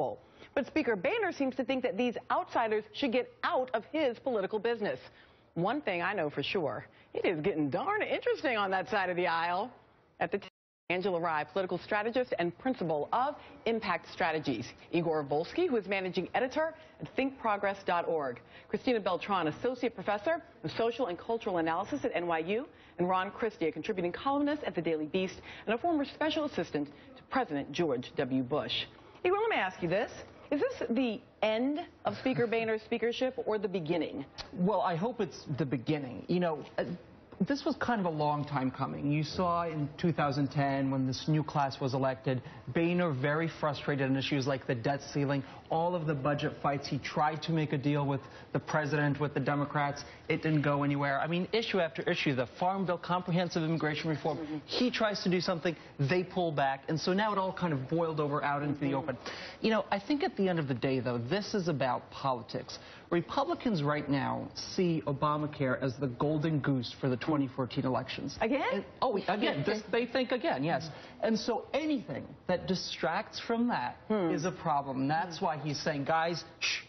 possible. But Speaker Boehner seems to think that these outsiders should get out of his political business. One thing I know for sure, it is getting darn interesting on that side of the aisle. At the time, Angela Rye, political strategist and principal of Impact Strategies. Igor Volsky, who is managing editor at thinkprogress.org. Christina Beltran, associate professor of social and cultural analysis at NYU. And Ron Christie, a contributing columnist at the Daily Beast and a former special assistant to President George W. Bush. Igor, let me ask you this. Is this the end of Speaker Boehner's speakership or the beginning? Well, I hope it's the beginning. You know, this was kind of a long time coming. You saw in 2010 when this new class was elected, Boehner very frustrated on issues like the debt ceiling, all of the budget fights. He tried to make a deal with the president, with the Democrats. It didn't go anywhere. I mean, issue after issue, the Farm Bill, comprehensive immigration reform, he tries to do something, they pull back. And so now it all kind of boiled over out into the open. You know, I think at the end of the day, though, this is about politics. Republicans right now see Obamacare as the golden goose for the 2014 elections. Again? Again. They think again, yes. And so anything that distracts from that is a problem. And that's why he's saying, guys, shh,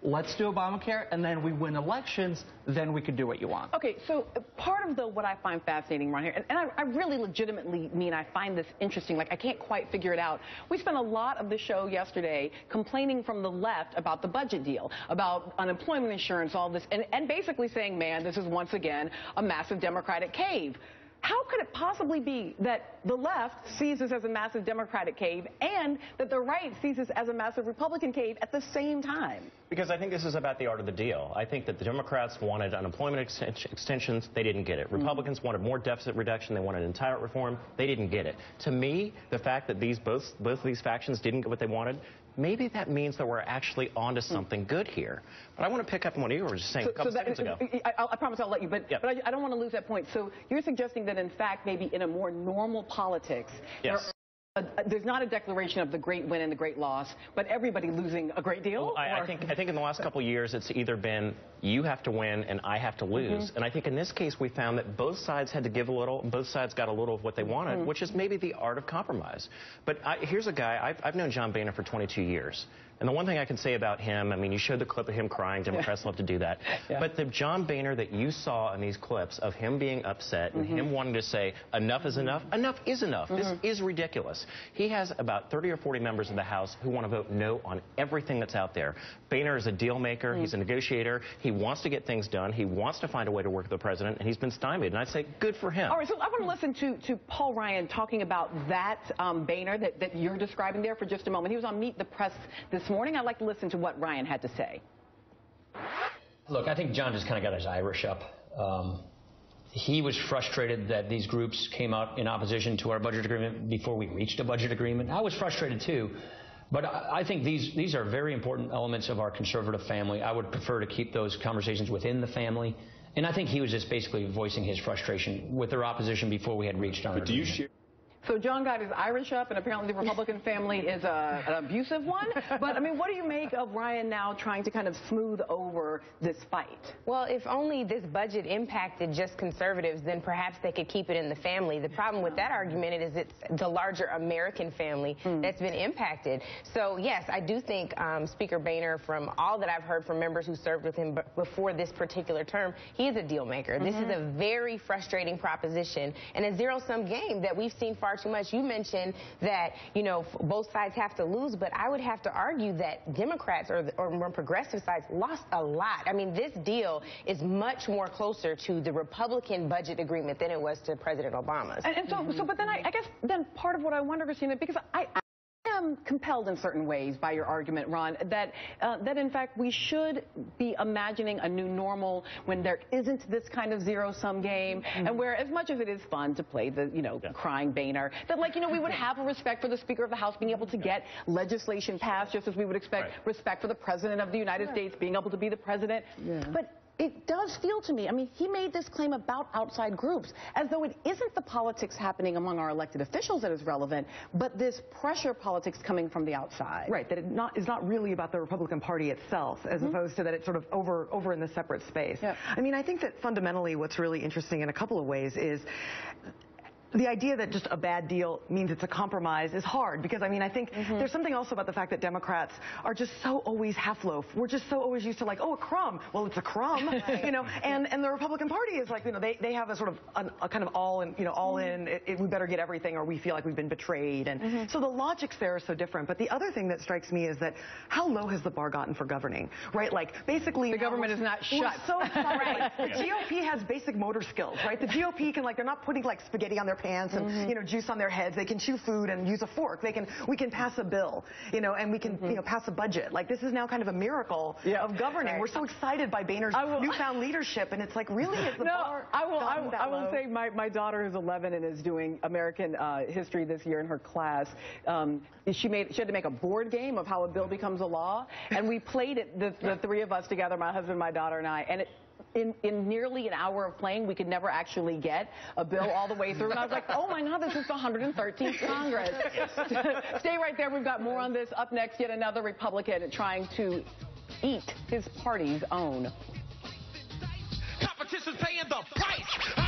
let's do Obamacare, and then we win elections, then we could do what you want. Okay, so part of what I find fascinating, Ron, here, and I really legitimately mean I find this interesting, like I can't quite figure it out. We spent a lot of the show yesterday complaining from the left about the budget deal, about unemployment insurance, all this, and basically saying, man, this is once again a massive Democratic cave. How could it possibly be that the left sees this as a massive Democratic cave and that the right sees this as a massive Republican cave at the same time? Because I think this is about the art of the deal. I think that the Democrats wanted unemployment extensions. They didn't get it. Republicans wanted more deficit reduction. They wanted entitlement reform. They didn't get it. To me, the fact that both of these factions didn't get what they wanted, maybe that means that we're actually onto something good here. But I want to pick up on what you were just saying a couple seconds ago. I promise I'll let you, but I don't want to lose that point. So you're suggesting that, in fact, maybe in a more normal politics, there's not a declaration of the great win and the great loss, but everybody losing a great deal? Well, I think in the last couple of years, it's either been you have to win and I have to lose. And I think in this case, we found that both sides had to give a little, and both sides got a little of what they wanted, which is maybe the art of compromise. But here's a guy, I've known John Boehner for 22 years. And the one thing I can say about him, I mean, you showed the clip of him crying. Democrats love to do that. But the John Boehner that you saw in these clips of him being upset and him wanting to say, enough is enough, enough is enough. This is ridiculous. He has about 30 or 40 members of the House who want to vote no on everything that's out there. Boehner is a deal maker. He's a negotiator. He wants to get things done. He wants to find a way to work with the president, and he's been stymied. And I say, good for him. All right, so I want to listen to Paul Ryan talking about that Boehner that you're describing there for just a moment. He was on Meet the Press this morning. I'd like to listen to what Ryan had to say. Look, I think John just kind of got his Irish up. He was frustrated that these groups came out in opposition to our budget agreement before we reached a budget agreement. I was frustrated too. But I think these are very important elements of our conservative family. I would prefer to keep those conversations within the family. And I think he was just basically voicing his frustration with their opposition before we had reached our agreement. So John got his Irish up, and apparently the Republican family is an abusive one. But, I mean, what do you make of Ryan now trying to kind of smooth over this fight? Well, if only this budget impacted just conservatives, then perhaps they could keep it in the family. The problem with that argument is it's the larger American family that's been impacted. So, yes, I do think Speaker Boehner, from all that I've heard from members who served with him before this particular term, he is a deal maker. This is a very frustrating proposition and a zero-sum game that we've seen far too much. You mentioned that, you know, both sides have to lose, but I would have to argue that Democrats or more progressive sides lost a lot. I mean, this deal is much more closer to the Republican budget agreement than it was to President Obama's. And so, but then I guess then part of what I wonder, Christina, because I am compelled in certain ways by your argument, Ron, that in fact we should be imagining a new normal when there isn't this kind of zero-sum game, and where as much as it is fun to play the, you know, crying Boehner, that, like, you know, we would have a respect for the Speaker of the House being able to get legislation passed, just as we would expect respect for the President of the United States being able to be the President. But it does feel to me, I mean, he made this claim about outside groups, as though it isn't the politics happening among our elected officials that is relevant, but this pressure politics coming from the outside. Right, that it is not really about the Republican Party itself, as opposed to that it's sort of over in the separate space. I mean, I think that fundamentally what's really interesting in a couple of ways is the idea that just a bad deal means it's a compromise is hard, because I mean, I think there's something also about the fact that Democrats are just so always half-loaf. We're just so always used to like, oh, a crumb. Well, it's a crumb, you know, and the Republican Party is like, you know, they have a sort of a kind of all in, you know, all in, we better get everything or we feel like we've been betrayed. And so the logics there are so different. But the other thing that strikes me is that how low has the bar gotten for governing, right? Like, basically, the government is not shut. So right. The GOP has basic motor skills, right? The GOP can, like, they're not putting like spaghetti on their pants and, you know, juice on their heads. They can chew food and use a fork. We can pass a bill, you know, and we can, you know, pass a budget. Like, this is now kind of a miracle of governing. We're so excited by Boehner's newfound leadership, and it's like, really, is the bar gotten that low? I will say my daughter who's 11 and is doing American history this year in her class. She had to make a board game of how a bill becomes a law, and we played it, the three of us together, my husband, my daughter, and I, and in nearly an hour of playing, we could never actually get a bill all the way through. And I was like, oh my God, this is the 113th Congress. Stay right there. We've got more on this. Up next, yet another Republican trying to eat his party's own. Competition's paying the price.